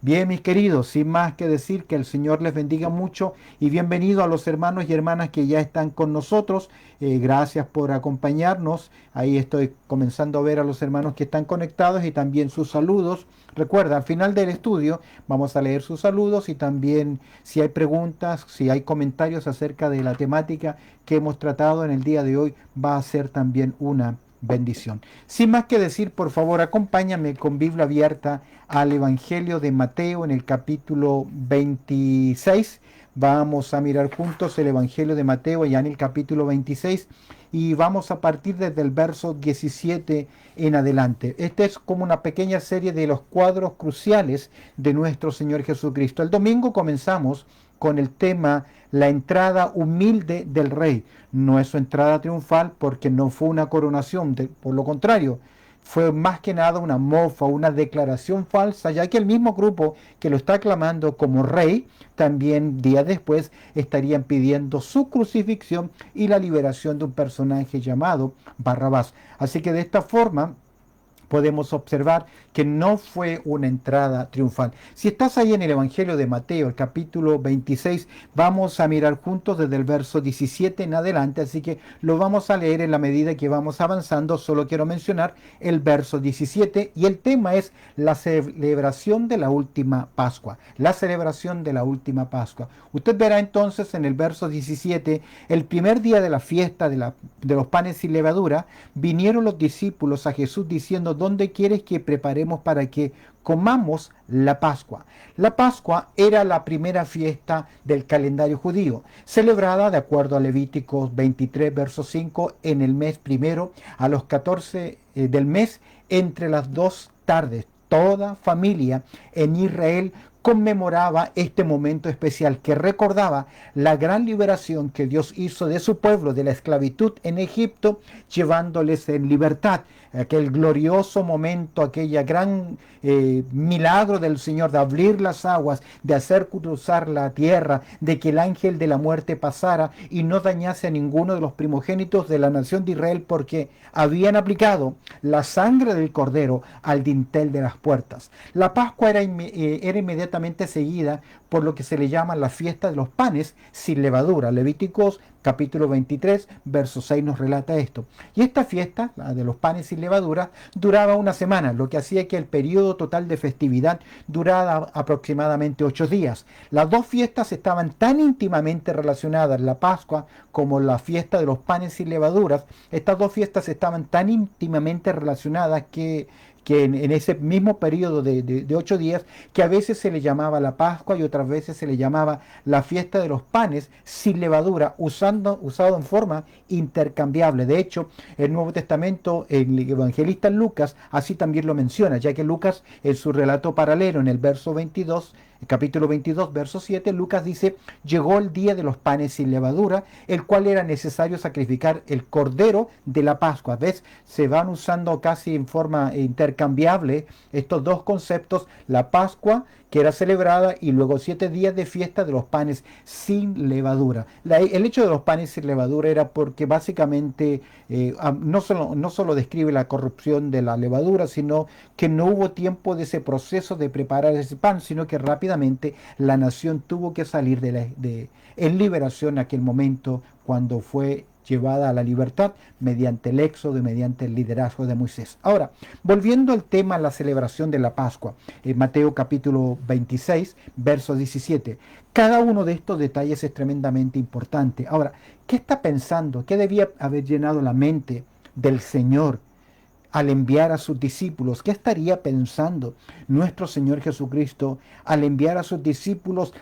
Bien, mis queridos, sin más que decir, que el Señor les bendiga mucho y bienvenido a los hermanos y hermanas que ya están con nosotros. Gracias por acompañarnos. Ahí estoy comenzando a ver a los hermanos que están conectados y también sus saludos. Recuerda, al final del estudio vamos a leer sus saludos y también si hay preguntas, si hay comentarios acerca de la temática que hemos tratado en el día de hoy, va a ser también una bendición. Sin más que decir, por favor, acompáñame con Biblia abierta al Evangelio de Mateo en el capítulo 26. Vamos a mirar juntos el Evangelio de Mateo ya en el capítulo 26 y vamos a partir desde el verso 17 en adelante. Esta es como una pequeña serie de los cuadros cruciales de nuestro Señor Jesucristo. El domingo comenzamos con el tema la entrada humilde del rey. No es su entrada triunfal porque no fue una coronación, por lo contrario, fue más que nada una mofa, una declaración falsa, ya que el mismo grupo que lo está aclamando como rey, también días después estarían pidiendo su crucifixión y la liberación de un personaje llamado Barrabás. Así que de esta forma podemos observar que no fue una entrada triunfal. Si estás ahí en el Evangelio de Mateo, el capítulo 26, vamos a mirar juntos desde el verso 17 en adelante, así que lo vamos a leer en la medida que vamos avanzando. Solo quiero mencionar el verso 17 y el tema es la celebración de la última Pascua. La celebración de la última Pascua. Usted verá entonces en el verso 17, el primer día de la fiesta de los panes sin levadura, vinieron los discípulos a Jesús diciendo: ¿dónde quieres que preparemos para que comamos la Pascua? La Pascua era la primera fiesta del calendario judío, celebrada de acuerdo a Levíticos 23, verso 5, en el mes primero, a los 14 del mes, entre las dos tardes. Toda familia en Israel conmemoraba este momento especial que recordaba la gran liberación que Dios hizo de su pueblo de la esclavitud en Egipto, llevándoles en libertad. Aquel glorioso momento, aquella gran milagro del Señor de abrir las aguas, de hacer cruzar la tierra, de que el ángel de la muerte pasara y no dañase a ninguno de los primogénitos de la nación de Israel, porque habían aplicado la sangre del cordero al dintel de las puertas. La Pascua era inmediatamente seguida por lo que se le llama la fiesta de los panes sin levadura. Levíticos capítulo 23, verso 6 nos relata esto. Y esta fiesta, la de los panes sin levadura, duraba una semana, lo que hacía que el periodo total de festividad durara aproximadamente 8 días. Las dos fiestas estaban tan íntimamente relacionadas, la Pascua como la fiesta de los panes sin levaduras. Estas dos fiestas estaban tan íntimamente relacionadas que en ese mismo periodo de 8 días, que a veces se le llamaba la Pascua y otras veces se le llamaba la fiesta de los panes sin levadura, usado en forma intercambiable. De hecho, el Nuevo Testamento, el evangelista Lucas, así también lo menciona, ya que Lucas, en su relato paralelo, en el verso 22, el capítulo 22, verso 7, Lucas dice: llegó el día de los panes sin levadura, el cual era necesario sacrificar el cordero de la Pascua. ¿Ves? Se van usando casi en forma intercambiable estos dos conceptos: la Pascua, que era celebrada, y luego 7 días de fiesta de los panes sin levadura. El hecho de los panes sin levadura era porque básicamente no solo describe la corrupción de la levadura, sino que no hubo tiempo de ese proceso de preparar ese pan, sino que rápidamente la nación tuvo que salir en liberación en aquel momento, cuando fue llevada a la libertad mediante el éxodo y mediante el liderazgo de Moisés. Ahora, volviendo al tema, la celebración de la Pascua, en Mateo capítulo 26, verso 17. Cada uno de estos detalles es tremendamente importante. Ahora, ¿qué está pensando? ¿Qué debía haber llenado la mente del Señor al enviar a sus discípulos? ¿Qué estaría pensando nuestro Señor Jesucristo al enviar a sus discípulos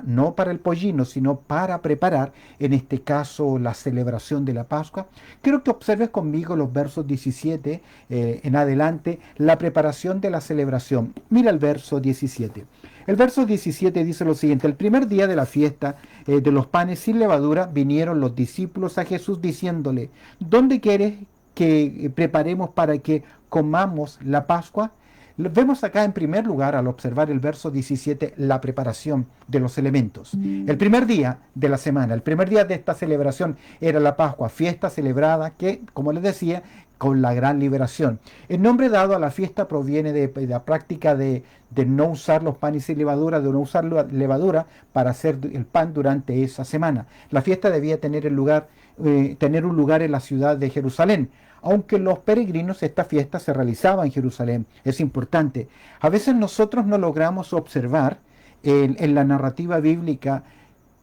no para el pollino, sino para preparar, en este caso, la celebración de la Pascua? Quiero que observes conmigo los versos 17 en adelante, la preparación de la celebración. Mira el verso 17. El verso 17 dice lo siguiente: el primer día de la fiesta de los panes sin levadura, vinieron los discípulos a Jesús diciéndole: ¿dónde quieres que preparemos para que comamos la Pascua? Vemos acá en primer lugar, al observar el verso 17, la preparación de los elementos. El primer día de la semana, el primer día de esta celebración era la Pascua, fiesta celebrada que, como les decía, con la gran liberación. El nombre dado a la fiesta proviene de la práctica de no usar los panes sin levadura, de no usar levadura para hacer el pan durante esa semana. La fiesta debía tener un lugar en la ciudad de Jerusalén. Aunque los peregrinos, esta fiesta se realizaba en Jerusalén. Es importante. A veces nosotros no logramos observar en la narrativa bíblica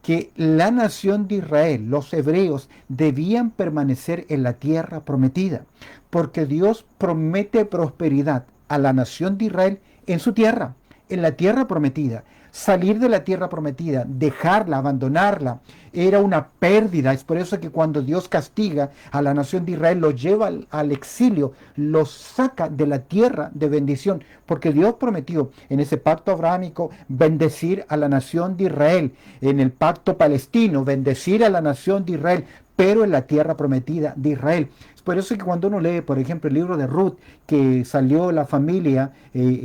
que la nación de Israel, los hebreos, debían permanecer en la tierra prometida, porque Dios promete prosperidad a la nación de Israel en su tierra, en la tierra prometida. Salir de la tierra prometida, dejarla, abandonarla, era una pérdida. Es por eso que cuando Dios castiga a la nación de Israel, los lleva al exilio, los saca de la tierra de bendición, porque Dios prometió en ese pacto abrahámico bendecir a la nación de Israel, en el pacto palestino bendecir a la nación de Israel, pero en la tierra prometida de Israel. Es por eso que cuando uno lee, por ejemplo, el libro de Ruth, que salió la familia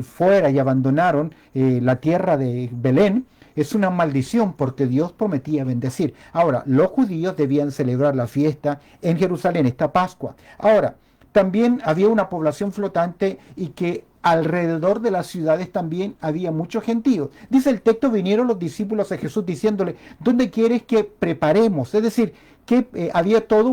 fuera y abandonaron la tierra de Belén, es una maldición porque Dios prometía bendecir. Ahora, los judíos debían celebrar la fiesta en Jerusalén, esta Pascua. Ahora, también había una población flotante y que alrededor de las ciudades también había muchos gentíos. Dice el texto, vinieron los discípulos a Jesús diciéndole, ¿dónde quieres que preparemos? Es decir, que había todo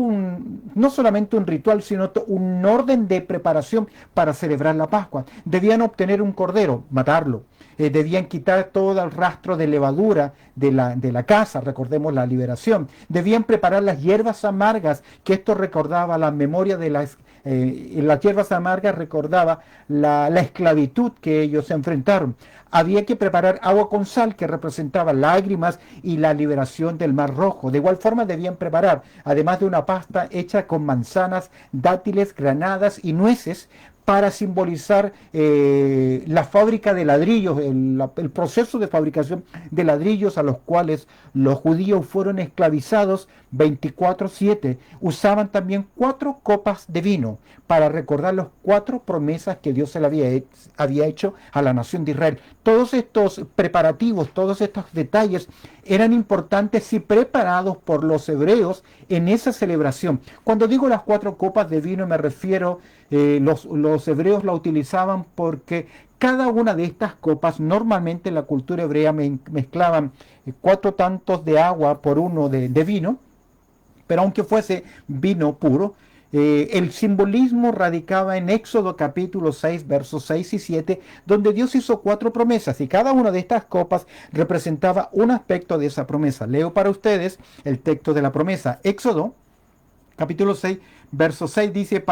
no solamente un ritual, sino un orden de preparación para celebrar la Pascua. Debían obtener un cordero, matarlo. Debían quitar todo el rastro de levadura de la casa, recordemos la liberación. Debían preparar las hierbas amargas, que esto recordaba la memoria de las hierbas amargas, recordaba la esclavitud que ellos enfrentaron. Había que preparar agua con sal, que representaba lágrimas y la liberación del Mar Rojo. De igual forma debían preparar, además de una pasta hecha con manzanas, dátiles, granadas y nueces, para simbolizar la fábrica de ladrillos, el proceso de fabricación de ladrillos a los cuales los judíos fueron esclavizados 24/7. Usaban también 4 copas de vino para recordar las 4 promesas que Dios se le había hecho a la nación de Israel. Todos estos preparativos, todos estos detalles eran importantes y preparados por los hebreos en esa celebración. Cuando digo las 4 copas de vino me refiero, los hebreos la utilizaban porque cada una de estas copas, normalmente en la cultura hebrea mezclaban 4 tantos de agua por 1 de vino, pero aunque fuese vino puro, el simbolismo radicaba en Éxodo capítulo 6, versos 6 y 7, donde Dios hizo 4 promesas y cada una de estas copas representaba un aspecto de esa promesa. Leo para ustedes el texto de la promesa. Éxodo capítulo 6, verso 6 dice,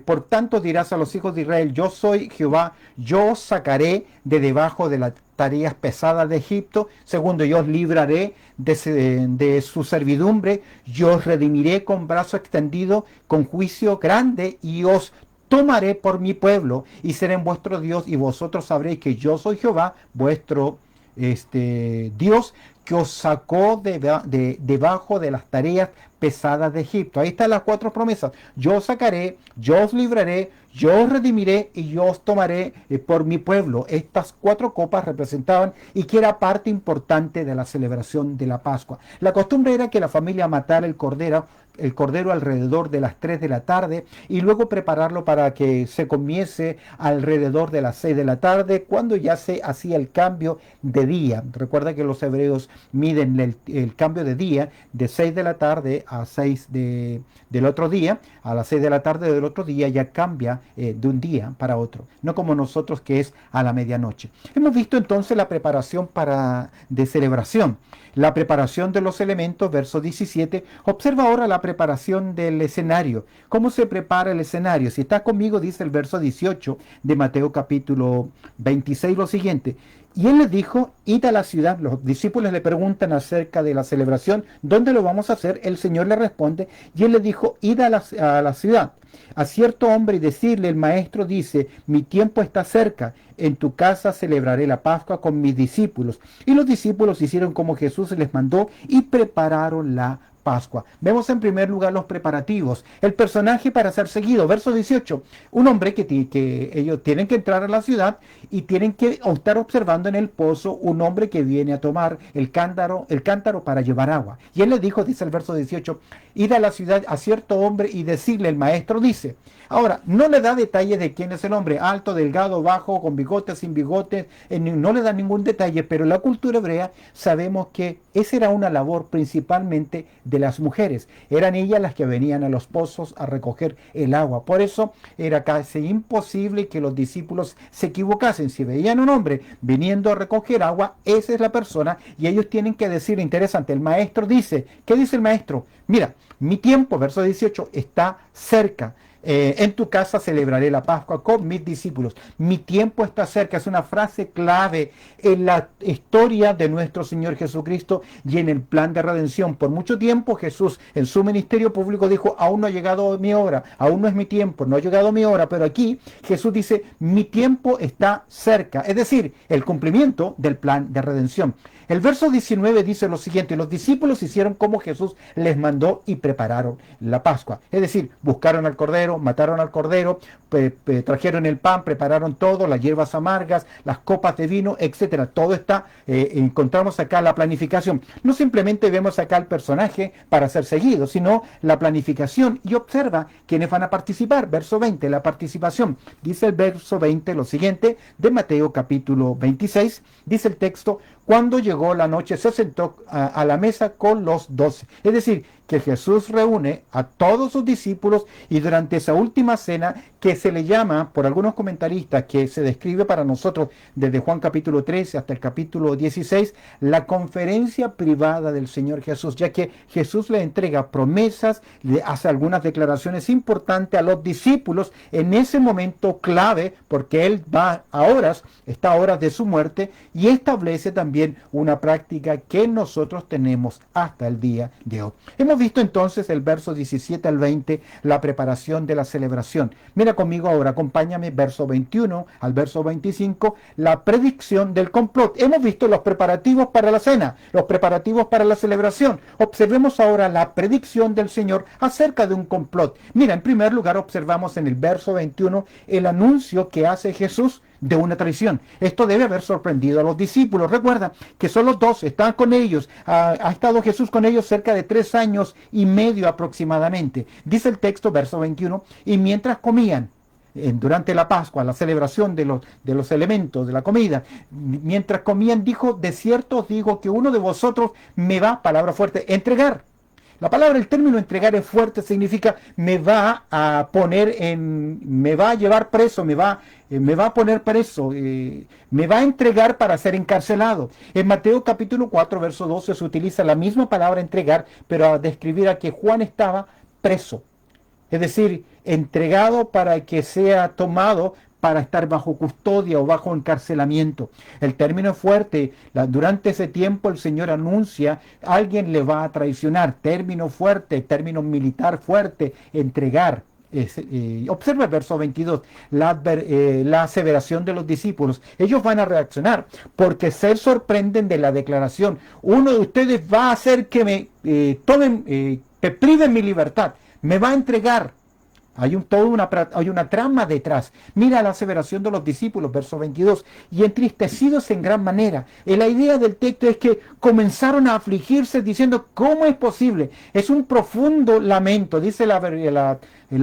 por tanto dirás a los hijos de Israel, yo soy Jehová, yo os sacaré de debajo de las tareas pesadas de Egipto. Segundo, yo os libraré de su servidumbre, yo os redimiré con brazo extendido, con juicio grande, y os tomaré por mi pueblo, y seré vuestro Dios, y vosotros sabréis que yo soy Jehová, vuestro Dios, que os sacó debajo de las tareas pesadas de Egipto. Ahí están las 4 promesas. Yo os sacaré, yo os libraré, yo os redimiré y yo os tomaré por mi pueblo. Estas 4 copas representaban y que era parte importante de la celebración de la Pascua. La costumbre era que la familia matara el cordero alrededor de las 3 de la tarde y luego prepararlo para que se comiese alrededor de las 6 de la tarde, cuando ya se hacía el cambio de día. Recuerda que los hebreos miden el cambio de día de 6 de la tarde a 6 del otro día. A las 6 de la tarde del otro día ya cambia de un día para otro, no como nosotros que es a la medianoche. Hemos visto entonces la preparación de celebración. La preparación de los elementos, verso 17. Observa ahora la preparación del escenario. ¿Cómo se prepara el escenario? Si estás conmigo, dice el verso 18 de Mateo capítulo 26 lo siguiente. Y él les dijo, id a la ciudad. Los discípulos le preguntan acerca de la celebración, ¿dónde lo vamos a hacer? El Señor le responde, y él les dijo, id a la ciudad, a cierto hombre y decirle, el maestro dice, mi tiempo está cerca, en tu casa celebraré la Pascua con mis discípulos. Y los discípulos hicieron como Jesús les mandó y prepararon la Pascua. Vemos en primer lugar los preparativos. El personaje para ser seguido, verso 18. Un hombre que ellos tienen que entrar a la ciudad y tienen que estar observando en el pozo un hombre que viene a tomar el cántaro para llevar agua. Y él le dijo, dice el verso 18, id a la ciudad a cierto hombre y decirle, el maestro dice. Ahora, no le da detalles de quién es el hombre, alto, delgado, bajo, con bigotes, sin bigotes, no le da ningún detalle, pero en la cultura hebrea sabemos que esa era una labor principalmente de las mujeres. Eran ellas las que venían a los pozos a recoger el agua. Por eso era casi imposible que los discípulos se equivocasen. Si veían un hombre viniendo a recoger agua, esa es la persona y ellos tienen que decir, interesante, el maestro dice, ¿qué dice el maestro? Mira, mi tiempo, verso 18, está cerca. En tu casa celebraré la Pascua con mis discípulos. Mi tiempo está cerca. Es una frase clave en la historia de nuestro Señor Jesucristo y en el plan de redención. Por mucho tiempo Jesús en su ministerio público dijo, aún no ha llegado mi hora, aún no es mi tiempo, no ha llegado mi hora. Pero aquí Jesús dice, mi tiempo está cerca. Es decir, el cumplimiento del plan de redención. El verso 19 dice lo siguiente, los discípulos hicieron como Jesús les mandó y prepararon la Pascua. Es decir, buscaron al cordero, mataron al cordero, trajeron el pan, prepararon todo, las hierbas amargas, las copas de vino, etcétera. Todo está, encontramos acá la planificación. No simplemente vemos acá el personaje para ser seguido, sino la planificación. Y observa quiénes van a participar. Verso 20, la participación. Dice el verso 20 lo siguiente de Mateo capítulo 26. Dice el texto, cuando llegó la noche se sentó a la mesa con los 12. Es decir, que Jesús reúne a todos sus discípulos y durante esa última cena que se le llama, por algunos comentaristas, que se describe para nosotros desde Juan capítulo 13 hasta el capítulo 16, la conferencia privada del Señor Jesús, ya que Jesús le entrega promesas, le hace algunas declaraciones importantes a los discípulos en ese momento clave, porque Él está a horas de su muerte y establece también una práctica que nosotros tenemos hasta el día de hoy. Hemos visto entonces el verso 17 al 20, la preparación de la celebración. Mira conmigo ahora, acompáñame, verso 21 al verso 25, la predicción del complot. Hemos visto los preparativos para la cena, los preparativos para la celebración. Observemos ahora la predicción del Señor acerca de un complot. Mira, en primer lugar observamos en el verso 21 el anuncio que hace Jesús de una traición. Esto debe haber sorprendido a los discípulos. Recuerda que son los 12, están con ellos. Ha estado Jesús con ellos cerca de 3 años y medio aproximadamente. Dice el texto, verso 21, y mientras comían, durante la Pascua, la celebración de los elementos de la comida, mientras comían, dijo, de cierto os digo que uno de vosotros me va, palabra fuerte, entregar. La palabra, el término entregar es fuerte, significa me va a llevar preso, me va a poner preso, me va a entregar para ser encarcelado. En Mateo capítulo 4, verso 12 se utiliza la misma palabra entregar, pero a describir a que Juan estaba preso. Es decir, entregado para que sea tomado para estar bajo custodia o bajo encarcelamiento. El término es fuerte. Durante ese tiempo el Señor anuncia, alguien le va a traicionar. Término fuerte, término militar fuerte, entregar. Observa el verso 22, la aseveración de los discípulos. Ellos van a reaccionar porque se sorprenden de la declaración. Uno de ustedes va a hacer que me priven mi libertad. Me va a entregar. Hay una trama detrás. Mira la aseveración de los discípulos, verso 22. Y entristecidos en gran manera. La idea del texto es que comenzaron a afligirse diciendo, ¿cómo es posible? Es un profundo lamento, dice la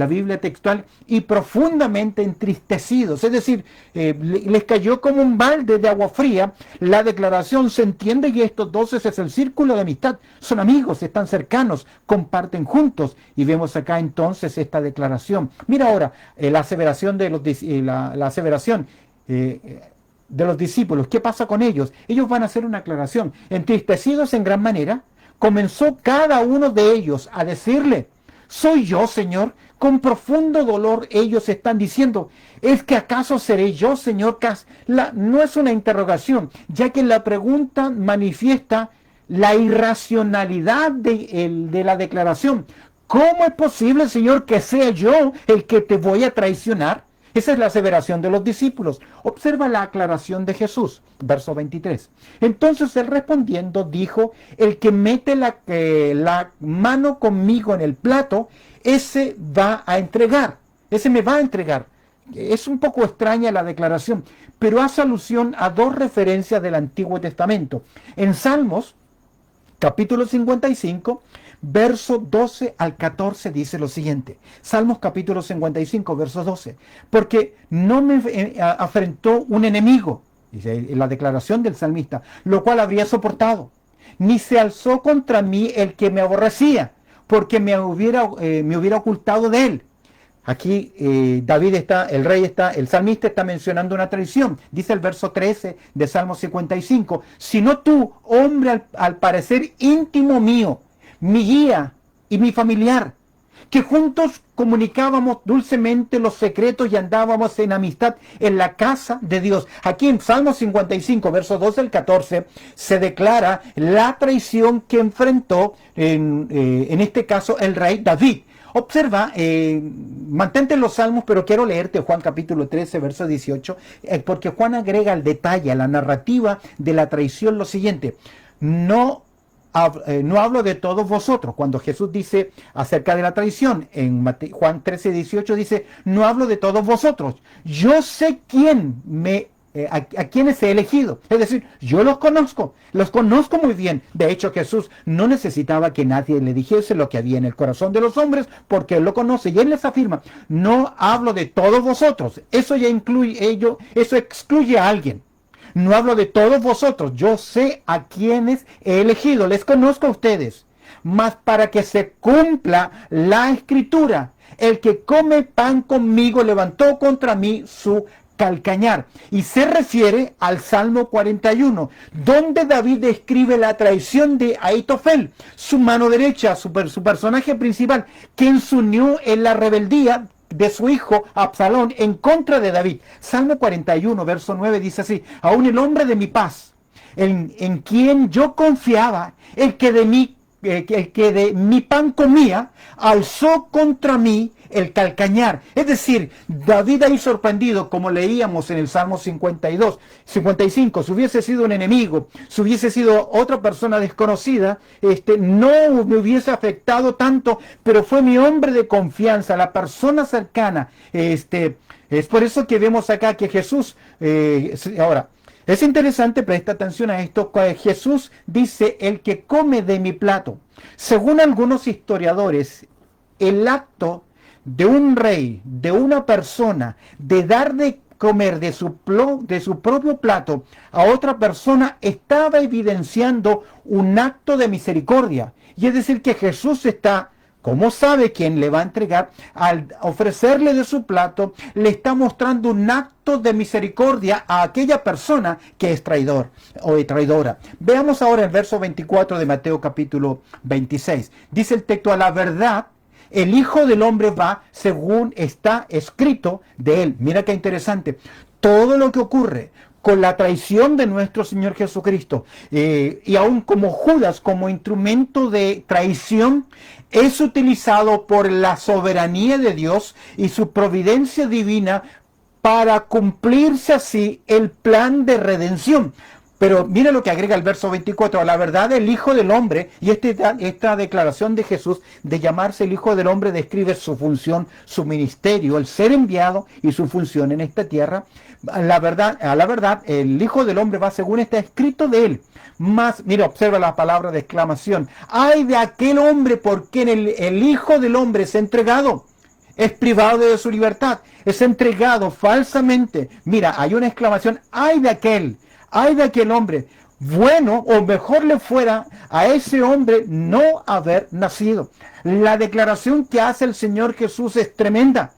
Biblia textual, y profundamente entristecidos. Es decir, les cayó como un balde de agua fría. La declaración se entiende que estos 12 es el círculo de amistad. Son amigos, están cercanos, comparten juntos. Y vemos acá entonces esta declaración. Mira ahora la aseveración de los discípulos. ¿Qué pasa con ellos? Ellos van a hacer una aclaración. Entristecidos en gran manera, comenzó cada uno de ellos a decirle, ¿soy yo, Señor? Con profundo dolor ellos están diciendo, ¿es que acaso seré yo, Señor? No es una interrogación, ya que la pregunta manifiesta la irracionalidad de la declaración. ¿Cómo es posible, Señor, que sea yo el que te voy a traicionar? Esa es la aseveración de los discípulos. Observa la aclaración de Jesús, verso 23. Entonces él respondiendo dijo, el que mete la mano conmigo en el plato, ese va a entregar, ese me va a entregar. Es un poco extraña la declaración, pero hace alusión a 2 referencias del Antiguo Testamento. En Salmos, capítulo 55, verso 12 al 14 dice lo siguiente. Salmos capítulo 55, verso 12. Porque no me afrentó un enemigo, dice la declaración del salmista, lo cual habría soportado. Ni se alzó contra mí el que me aborrecía, porque me hubiera ocultado de él. Aquí David está, el salmista está mencionando una traición. Dice el verso 13 de Salmo 55, sino tú, hombre al parecer íntimo mío, mi guía y mi familiar, que juntos comunicábamos dulcemente los secretos y andábamos en amistad en la casa de Dios. Aquí en Salmo 55, versos 12 al 14, se declara la traición que enfrentó, en este caso, el rey David. Observa, mantente en los salmos, pero quiero leerte Juan capítulo 13, verso 18, porque Juan agrega al detalle, a la narrativa de la traición, lo siguiente: no hablo de todos vosotros. Cuando Jesús dice acerca de la traición, en Juan 13, 18 dice, no hablo de todos vosotros. Yo sé a quienes he elegido. Es decir, yo los conozco muy bien. De hecho, Jesús no necesitaba que nadie le dijese lo que había en el corazón de los hombres, porque Él lo conoce. Y Él les afirma, no hablo de todos vosotros. Eso excluye a alguien. No hablo de todos vosotros, yo sé a quienes he elegido, les conozco a ustedes. Mas para que se cumpla la escritura, el que come pan conmigo levantó contra mí su calcañar. Y se refiere al Salmo 41, donde David describe la traición de Ahitofel, su mano derecha, su personaje principal, quien se unió en la rebeldía de su hijo Absalón en contra de David. Salmo 41, verso 9 dice así: aún el hombre de mi paz, en quien yo confiaba, el que de mi pan comía, alzó contra mí el calcañar. Es decir, David ahí sorprendido, como leíamos en el Salmo 55, si hubiese sido un enemigo, si hubiese sido otra persona desconocida, no me hubiese afectado tanto, pero fue mi hombre de confianza, la persona cercana. Es por eso que vemos acá que Jesús, ahora, es interesante, presta atención a esto, que Jesús dice, el que come de mi plato. Según algunos historiadores, el acto de un rey, de una persona, de dar de comer de su propio plato a otra persona, estaba evidenciando un acto de misericordia. Y es decir, que Jesús está, como sabe quién le va a entregar, al ofrecerle de su plato, le está mostrando un acto de misericordia a aquella persona que es traidor o traidora. Veamos ahora el verso 24 de Mateo capítulo 26. Dice el texto: a la verdad, el Hijo del Hombre va según está escrito de él. Mira qué interesante. Todo lo que ocurre con la traición de nuestro Señor Jesucristo, y aún como Judas, como instrumento de traición, es utilizado por la soberanía de Dios y su providencia divina para cumplirse así el plan de redención. Pero mira lo que agrega el verso 24, a la verdad el Hijo del Hombre, y esta declaración de Jesús de llamarse el Hijo del Hombre describe su función, su ministerio, el ser enviado y su función en esta tierra. A la verdad, el Hijo del Hombre va según está escrito de él. Más, mira, observa la palabra de exclamación. ¡Ay de aquel hombre por quien el Hijo del Hombre es entregado! Es privado de su libertad, es entregado falsamente. Mira, hay una exclamación, ¡ay de aquel! ¡Ay de aquel hombre! Bueno, o mejor le fuera a ese hombre no haber nacido. La declaración que hace el Señor Jesús es tremenda,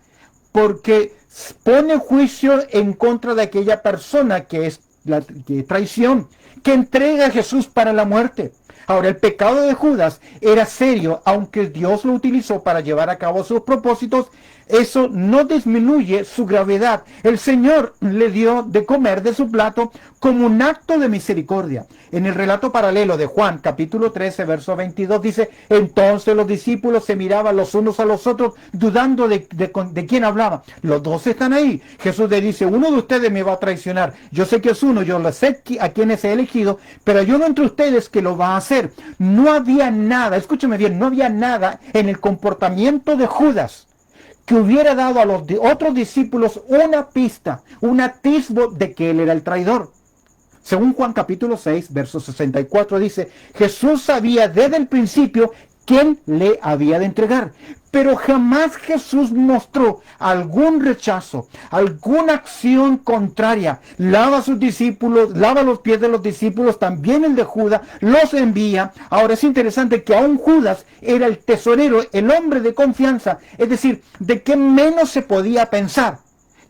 porque pone juicio en contra de aquella persona que es traición, que entrega a Jesús para la muerte. Ahora, el pecado de Judas era serio, aunque Dios lo utilizó para llevar a cabo sus propósitos. Eso no disminuye su gravedad. El Señor le dio de comer de su plato como un acto de misericordia. En el relato paralelo de Juan, capítulo 13, verso 22, dice: entonces los discípulos se miraban los unos a los otros, dudando de quién hablaba. Los dos están ahí. Jesús le dice: uno de ustedes me va a traicionar. Yo sé que es uno, yo lo sé a quienes he elegido, pero hay uno entre ustedes que lo va a hacer. No había nada, escúcheme bien, no había nada en el comportamiento de Judas que hubiera dado a los otros discípulos una pista, un atisbo de que él era el traidor. Según Juan capítulo 6, verso 64 dice: Jesús sabía desde el principio quién le había de entregar. Pero jamás Jesús mostró algún rechazo, alguna acción contraria. Lava a sus discípulos, lava los pies de los discípulos, también el de Judas, los envía. Ahora es interesante que aún Judas era el tesorero, el hombre de confianza, es decir, de que menos se podía pensar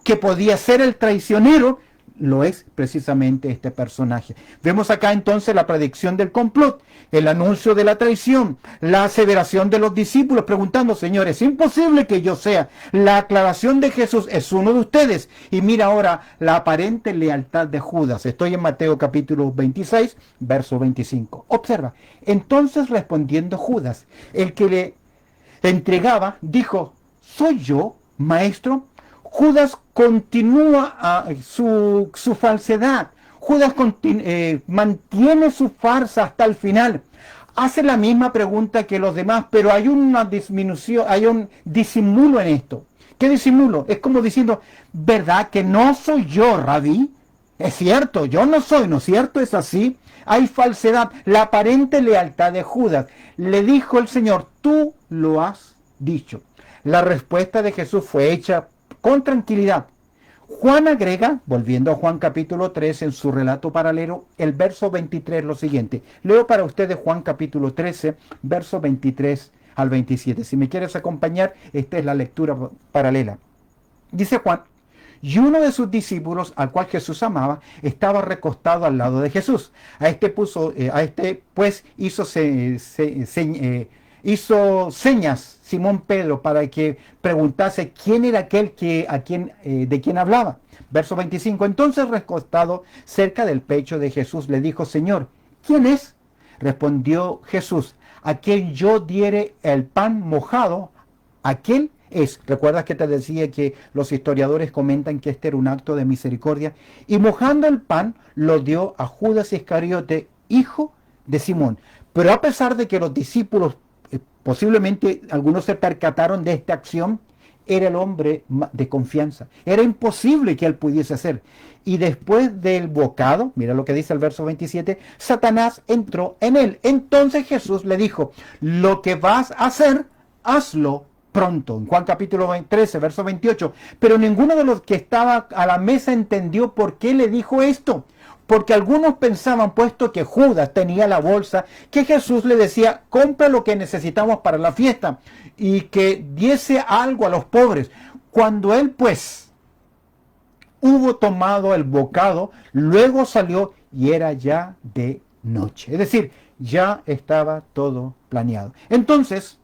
que podía ser el traicionero, lo es precisamente este personaje. Vemos acá entonces la predicción del complot, el anuncio de la traición, la aseveración de los discípulos preguntando, Señor, es imposible que yo sea. La aclaración de Jesús, es uno de ustedes. Y mira ahora la aparente lealtad de Judas. Estoy en Mateo capítulo 26, verso 25. Observa, entonces respondiendo Judas, el que le entregaba, dijo, ¿soy yo, maestro? Judas continúa su falsedad. Judas mantiene su farsa hasta el final. Hace la misma pregunta que los demás, pero hay una disminución, hay un disimulo en esto. ¿Qué disimulo? Es como diciendo, ¿verdad que no soy yo, Rabí? Es cierto, yo no soy, ¿no es cierto? Es así. Hay falsedad. La aparente lealtad de Judas. Le dijo el Señor, tú lo has dicho. La respuesta de Jesús fue hecha con tranquilidad. Juan agrega, volviendo a Juan capítulo 3 en su relato paralelo, el verso 23 lo siguiente. Leo para ustedes Juan capítulo 13, verso 23 al 27. Si me quieres acompañar, esta es la lectura paralela. Dice Juan, y uno de sus discípulos, al cual Jesús amaba, estaba recostado al lado de Jesús. A este pues hizo señas Simón Pedro para que preguntase quién era aquel de quien hablaba. Verso 25. Entonces, recostado cerca del pecho de Jesús, le dijo, Señor, ¿quién es? Respondió Jesús, a quien yo diere el pan mojado, aquel es. ¿Recuerdas que te decía que los historiadores comentan que este era un acto de misericordia? Y mojando el pan, lo dio a Judas Iscariote, hijo de Simón. Pero a pesar de que los discípulos, posiblemente algunos se percataron de esta acción, era el hombre de confianza. Era imposible que él pudiese hacer. Y después del bocado, mira lo que dice el verso 27, Satanás entró en él. Entonces Jesús le dijo, lo que vas a hacer, hazlo pronto. En Juan capítulo 13, verso 28. Pero ninguno de los que estaba a la mesa entendió por qué le dijo esto. Porque algunos pensaban, puesto que Judas tenía la bolsa, que Jesús le decía, compra lo que necesitamos para la fiesta y que diese algo a los pobres. Cuando él pues hubo tomado el bocado, luego salió y era ya de noche. Es decir, ya estaba todo planeado. Entonces,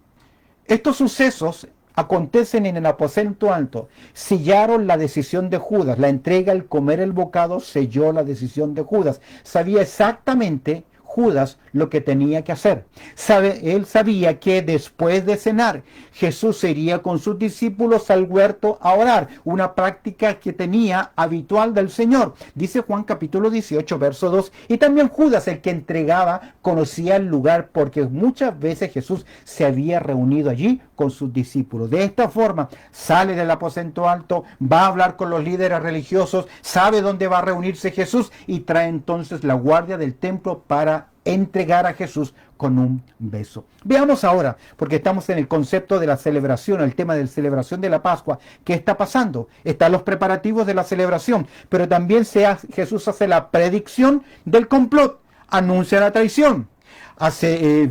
estos sucesos acontecen en el aposento alto. Sellaron la decisión de Judas. La entrega, el comer el bocado, selló la decisión de Judas. Sabía exactamente Judas lo que tenía que hacer. Él sabía que después de cenar, Jesús se iría con sus discípulos al huerto a orar, una práctica que tenía habitual del Señor. Dice Juan capítulo 18, verso 2, y también Judas, el que entregaba, conocía el lugar porque muchas veces Jesús se había reunido allí con sus discípulos. De esta forma, sale del aposento alto, va a hablar con los líderes religiosos, sabe dónde va a reunirse Jesús y trae entonces la guardia del templo para entregar a Jesús con un beso. Veamos ahora, porque estamos en el concepto de la celebración, el tema de la celebración de la Pascua. ¿Qué está pasando? Están los preparativos de la celebración, pero también Jesús hace la predicción del complot, anuncia la traición.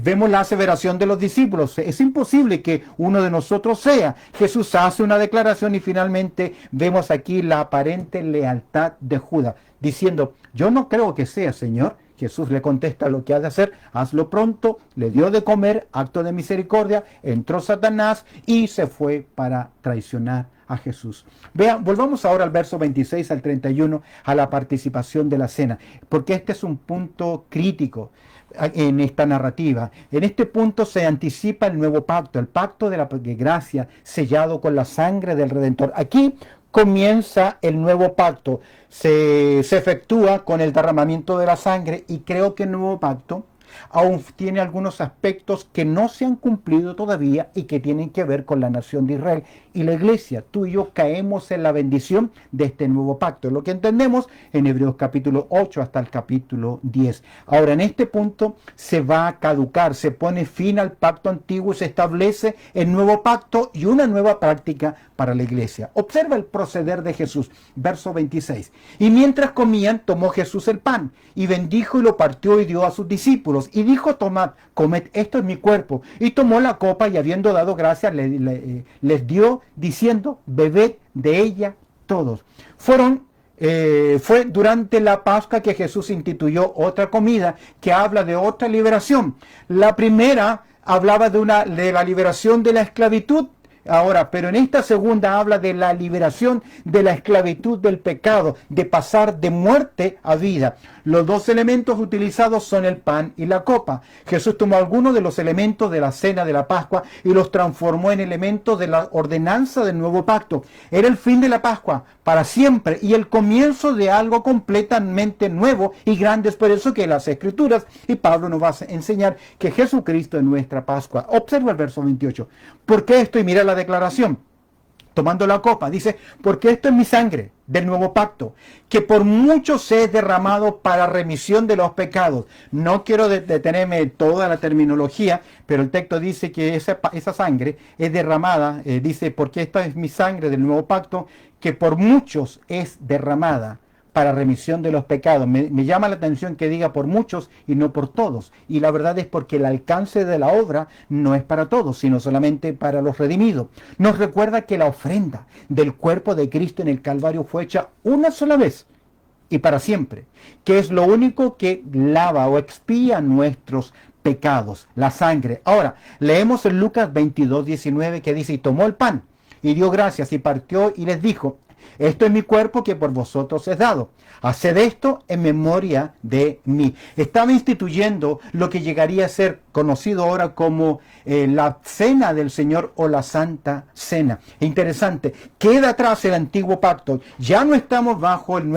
Vemos la aseveración de los discípulos. Es imposible que uno de nosotros sea. Jesús hace una declaración y finalmente vemos aquí la aparente lealtad de Judas, diciendo, yo no creo que sea, Señor. Jesús le contesta lo que ha de hacer, hazlo pronto, le dio de comer, acto de misericordia, entró Satanás y se fue para traicionar a Jesús. Vean, volvamos ahora al verso 26 al 31, a la participación de la cena, porque este es un punto crítico en esta narrativa. En este punto se anticipa el nuevo pacto, el pacto de la gracia sellado con la sangre del Redentor. Aquí comienza el nuevo pacto, se efectúa con el derramamiento de la sangre y creo que el nuevo pacto aún tiene algunos aspectos que no se han cumplido todavía y que tienen que ver con la nación de Israel. y la iglesia, tú y yo caemos en la bendición de este nuevo pacto. Lo que entendemos en Hebreos capítulo 8 hasta el capítulo 10. Ahora, en este punto se va a caducar, se pone fin al pacto antiguo y se establece el nuevo pacto y una nueva práctica para la iglesia. Observa el proceder de Jesús, verso 26. Y mientras comían, tomó Jesús el pan y bendijo y lo partió y dio a sus discípulos. Y dijo: tomad, comed, esto es mi cuerpo. Y tomó la copa y habiendo dado gracias, les dio, diciendo: bebed de ella todos. Fue durante la Pascua que Jesús instituyó otra comida que habla de otra liberación. La primera hablaba de la liberación de la esclavitud. Ahora, pero en esta segunda habla de la liberación de la esclavitud del pecado, de pasar de muerte a vida. Los dos elementos utilizados son el pan y la copa. Jesús tomó algunos de los elementos de la cena de la Pascua y los transformó en elementos de la ordenanza del nuevo pacto. Era el fin de la Pascua para siempre y el comienzo de algo completamente nuevo y grande. Es por eso que las Escrituras, y Pablo nos va a enseñar que Jesucristo es nuestra Pascua. Observa el verso 28. ¿Por qué esto? Y mira la declaración. Tomando la copa, dice: porque esto es mi sangre del nuevo pacto, que por muchos es derramado para remisión de los pecados. No quiero detenerme en toda la terminología, pero el texto dice que esa sangre es derramada, dice: porque esta es mi sangre del nuevo pacto, que por muchos es derramada para remisión de los pecados. Me llama la atención que diga por muchos y no por todos. Y la verdad es porque el alcance de la obra no es para todos, sino solamente para los redimidos. Nos recuerda que la ofrenda del cuerpo de Cristo en el Calvario fue hecha una sola vez y para siempre, que es lo único que lava o expía nuestros pecados, la sangre. Ahora, leemos en Lucas 22:19 que dice: y tomó el pan y dio gracias y partió y les dijo: esto es mi cuerpo que por vosotros es dado. Haced esto en memoria de mí. Estaba instituyendo lo que llegaría a ser conocido ahora como la cena del Señor o la Santa Cena. Interesante, queda atrás el antiguo pacto. Ya no estamos bajo el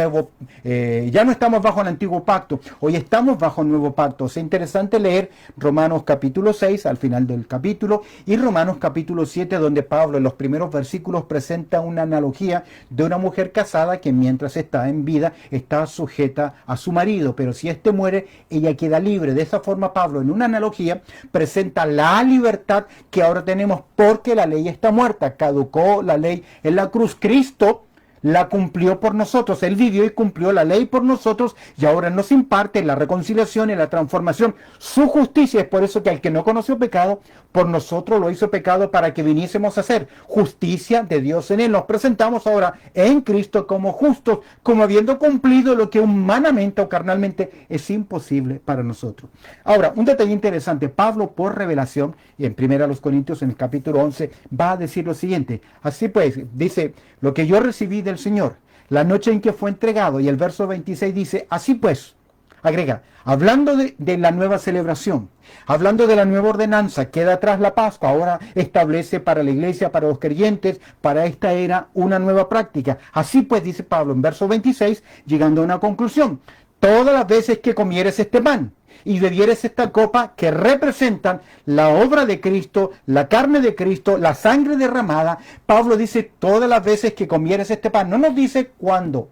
antiguo pacto. Hoy estamos bajo el nuevo pacto. Es interesante leer Romanos capítulo 6 al final del capítulo y Romanos capítulo 7, donde Pablo en los primeros versículos presenta una analogía de una mujer casada que mientras está en vida está sujeta a su marido, pero si éste muere, ella queda libre. De esa forma, Pablo, en una analogía, presenta la libertad que ahora tenemos porque la ley está muerta. Caducó la ley en la cruz. Cristo la cumplió por nosotros. Él vivió y cumplió la ley por nosotros y ahora nos imparte la reconciliación y la transformación. Su justicia es por eso que al que no conoció pecado, por nosotros lo hizo pecado para que viniésemos a ser justicia de Dios en él. Nos presentamos ahora en Cristo como justos, como habiendo cumplido lo que humanamente o carnalmente es imposible para nosotros. Ahora, un detalle interesante. Pablo, por revelación, y en 1 Corintios, en el capítulo 11, va a decir lo siguiente. Así pues, dice: lo que yo recibí del Señor la noche en que fue entregado, y el verso 26 dice: así pues, agrega, hablando de la nueva celebración, hablando de la nueva ordenanza, queda atrás la Pascua, ahora establece para la iglesia, para los creyentes, para esta era, una nueva práctica. Así pues, dice Pablo en verso 26, llegando a una conclusión: todas las veces que comieres este pan y bebieres esta copa, que representan la obra de Cristo, la carne de Cristo, la sangre derramada. Pablo dice: todas las veces que comieres este pan. No nos dice cuándo.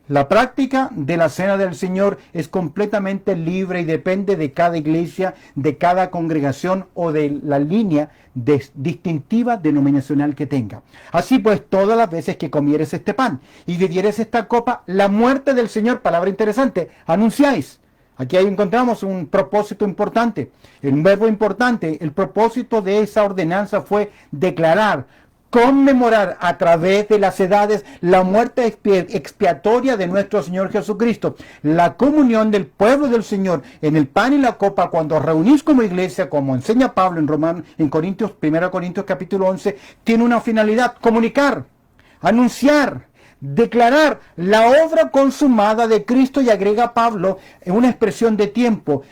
La práctica de la cena del Señor es completamente libre y depende de cada iglesia, de cada congregación o de la línea distintiva denominacional que tenga. Así pues, todas las veces que comieres este pan y bebieres esta copa, la muerte del Señor, palabra interesante, anunciáis. Aquí encontramos un propósito importante, un verbo importante. El propósito de esa ordenanza fue declarar, conmemorar a través de las edades la muerte expiatoria de nuestro Señor Jesucristo. La comunión del pueblo del Señor en el pan y la copa, cuando reunís como iglesia, como enseña Pablo en 1 Corintios capítulo 11, tiene una finalidad: comunicar, anunciar, declarar la obra consumada de Cristo. Y agrega Pablo en una expresión de tiempo: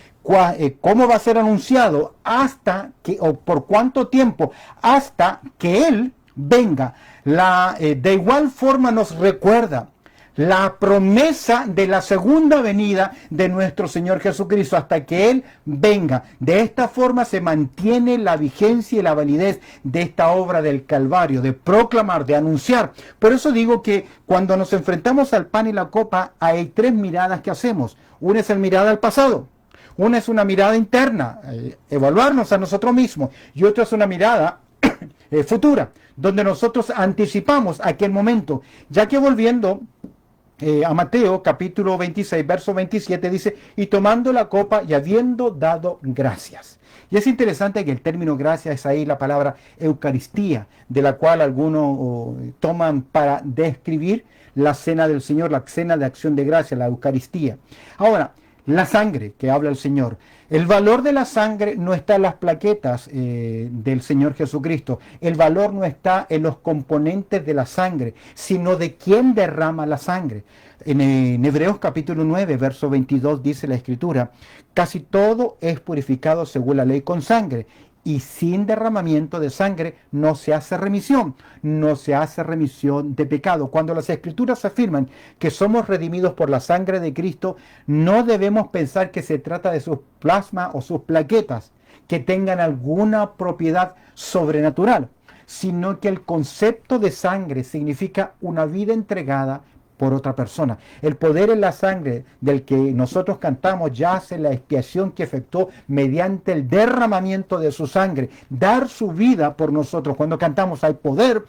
¿cómo va a ser anunciado? Hasta que, o por cuánto tiempo, hasta que Él venga. De igual forma nos recuerda la promesa de la segunda venida de nuestro Señor Jesucristo hasta que Él venga. De esta forma se mantiene la vigencia y la validez de esta obra del Calvario, de proclamar, de anunciar. Por eso digo que cuando nos enfrentamos al pan y la copa, hay tres miradas que hacemos. Una es la mirada al pasado. Una es una mirada interna, evaluarnos a nosotros mismos. Y otra es una mirada futura, donde nosotros anticipamos aquel momento. Ya que volviendo a Mateo capítulo 26, verso 27 dice, y tomando la copa y habiendo dado gracias. Y es interesante que el término gracias es ahí la palabra Eucaristía, de la cual algunos toman para describir la cena del Señor, la cena de acción de gracia, la Eucaristía. Ahora, la sangre que habla el Señor. El valor de la sangre no está en las plaquetas del Señor Jesucristo. El valor no está en los componentes de la sangre, sino de quién derrama la sangre. En Hebreos capítulo 9, verso 22 dice la Escritura, casi todo es purificado según la ley con sangre, y sin derramamiento de sangre no se hace remisión de pecado. Cuando las Escrituras afirman que somos redimidos por la sangre de Cristo, no debemos pensar que se trata de sus plasmas o sus plaquetas que tengan alguna propiedad sobrenatural, sino que el concepto de sangre significa una vida entregada por otra persona. El poder en la sangre del que nosotros cantamos yace en la expiación que efectuó mediante el derramamiento de su sangre, dar su vida por nosotros. Cuando cantamos hay poder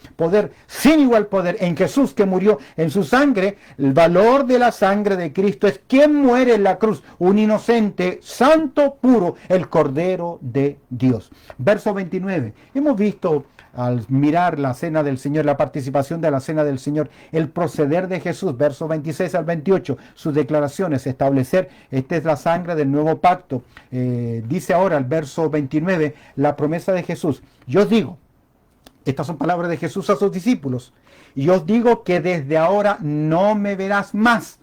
sin igual poder en Jesús que murió en su sangre. El valor de la sangre de Cristo es quien muere en la cruz, un inocente, santo, puro, el Cordero de Dios. Verso 29. Hemos visto al mirar la cena del Señor, la participación de la cena del Señor, el proceder de Jesús, versos 26 al 28, sus declaraciones, establecer, esta es la sangre del nuevo pacto. Dice ahora el verso 29, la promesa de Jesús. Yo os digo, estas son palabras de Jesús a sus discípulos, y yo os digo que desde ahora no beberé más,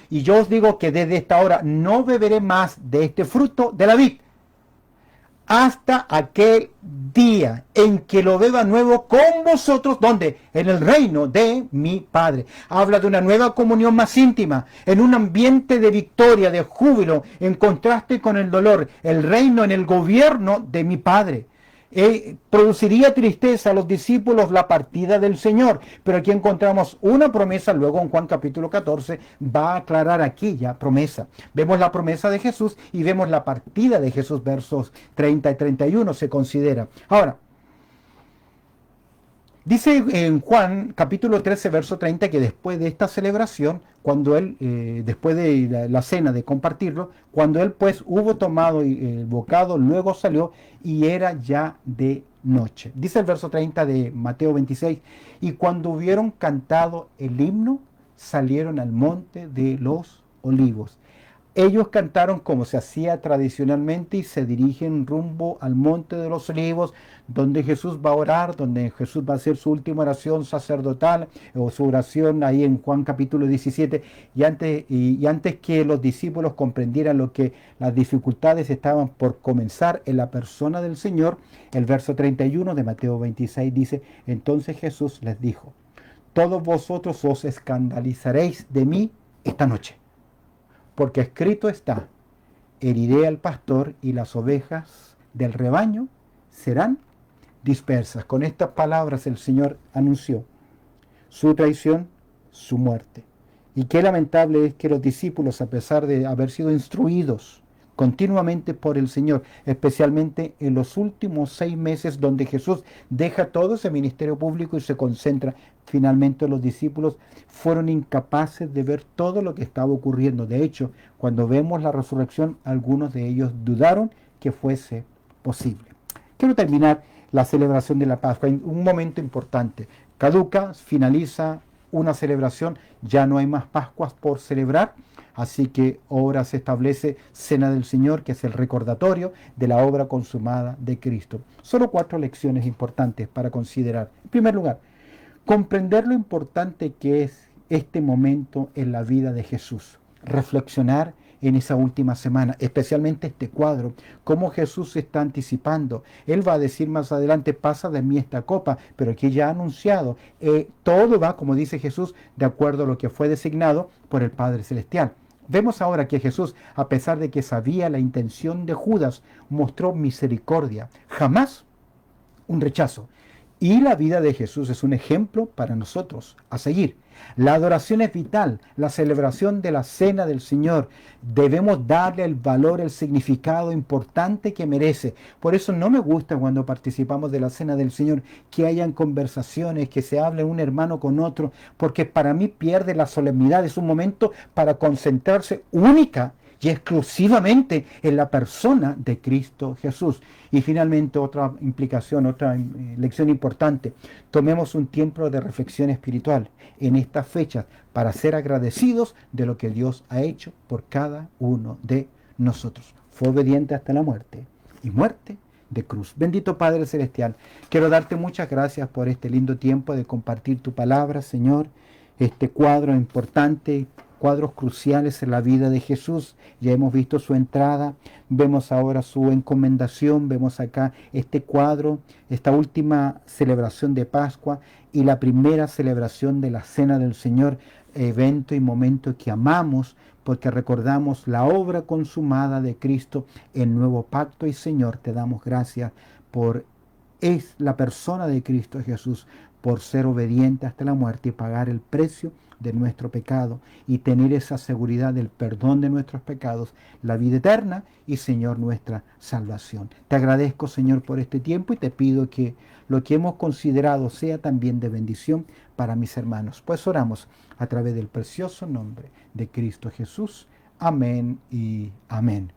y yo os digo que desde esta hora no beberé más de este fruto de la vid, hasta aquel día en que lo beba nuevo con vosotros, ¿dónde? En el reino de mi Padre. Habla de una nueva comunión más íntima, en un ambiente de victoria, de júbilo, en contraste con el dolor. El reino en el gobierno de mi Padre. Produciría tristeza a los discípulos la partida del Señor, pero aquí encontramos una promesa. Luego en Juan capítulo 14 va a aclarar aquella promesa. Vemos la promesa de Jesús y vemos la partida de Jesús, versos 30 y 31 se considera. Ahora, dice en Juan capítulo 13, verso 30, que después de esta celebración, cuando él, después de la cena, de compartirlo, cuando él pues hubo tomado el bocado, luego salió y era ya de noche. Dice el verso 30 de Mateo 26, y cuando hubieron cantado el himno, salieron al monte de los olivos. Ellos cantaron como se hacía tradicionalmente y se dirigen rumbo al monte de los olivos, donde Jesús va a orar, donde Jesús va a hacer su última oración sacerdotal o su oración ahí en Juan capítulo 17. Y antes que los discípulos comprendieran lo que las dificultades estaban por comenzar en la persona del Señor, el verso 31 de Mateo 26 dice, entonces Jesús les dijo, todos vosotros os escandalizaréis de mí esta noche. Porque escrito está, heriré al pastor y las ovejas del rebaño serán dispersas. Con estas palabras el Señor anunció su traición, su muerte. Y qué lamentable es que los discípulos, a pesar de haber sido instruidos continuamente por el Señor, especialmente en los últimos 6 meses donde Jesús deja todo ese ministerio público y se concentra finalmente los discípulos, fueron incapaces de ver todo lo que estaba ocurriendo. De hecho, cuando vemos la resurrección, algunos de ellos dudaron que fuese posible. Quiero terminar la celebración de la Pascua en un momento importante. Caduca, finaliza una celebración, ya no hay más Pascuas por celebrar, así que ahora se establece Cena del Señor, que es el recordatorio de la obra consumada de Cristo. Solo 4 lecciones importantes para considerar. En primer lugar, comprender lo importante que es este momento en la vida de Jesús. Reflexionar en esa última semana, especialmente este cuadro, cómo Jesús se está anticipando. Él va a decir más adelante, pasa de mí esta copa, pero aquí ya ha anunciado, todo va, como dice Jesús, de acuerdo a lo que fue designado por el Padre Celestial. Vemos ahora que Jesús, a pesar de que sabía la intención de Judas, mostró misericordia, jamás un rechazo. Y la vida de Jesús es un ejemplo para nosotros a seguir. La adoración es vital, la celebración de la cena del Señor. Debemos darle el valor, el significado importante que merece. Por eso no me gusta cuando participamos de la cena del Señor que hayan conversaciones, que se hable un hermano con otro, porque para mí pierde la solemnidad. Es un momento para concentrarse única y exclusivamente en la persona de Cristo Jesús. Y finalmente otra implicación, otra lección importante. Tomemos un tiempo de reflexión espiritual en estas fechas para ser agradecidos de lo que Dios ha hecho por cada uno de nosotros. Fue obediente hasta la muerte y muerte de cruz. Bendito Padre Celestial, quiero darte muchas gracias por este lindo tiempo de compartir tu palabra, Señor. Este cuadro importante, cuadros cruciales en la vida de Jesús. Ya hemos visto su entrada, vemos ahora su encomendación, vemos acá este cuadro, esta última celebración de Pascua y la primera celebración de la Cena del Señor, evento y momento que amamos porque recordamos la obra consumada de Cristo, el nuevo pacto. Y Señor, te damos gracias por la persona de Cristo Jesús, por ser obediente hasta la muerte y pagar el precio de nuestro pecado y tener esa seguridad del perdón de nuestros pecados, la vida eterna y, Señor, nuestra salvación. Te agradezco, Señor, por este tiempo y te pido que lo que hemos considerado sea también de bendición para mis hermanos. Pues oramos a través del precioso nombre de Cristo Jesús. Amén y amén.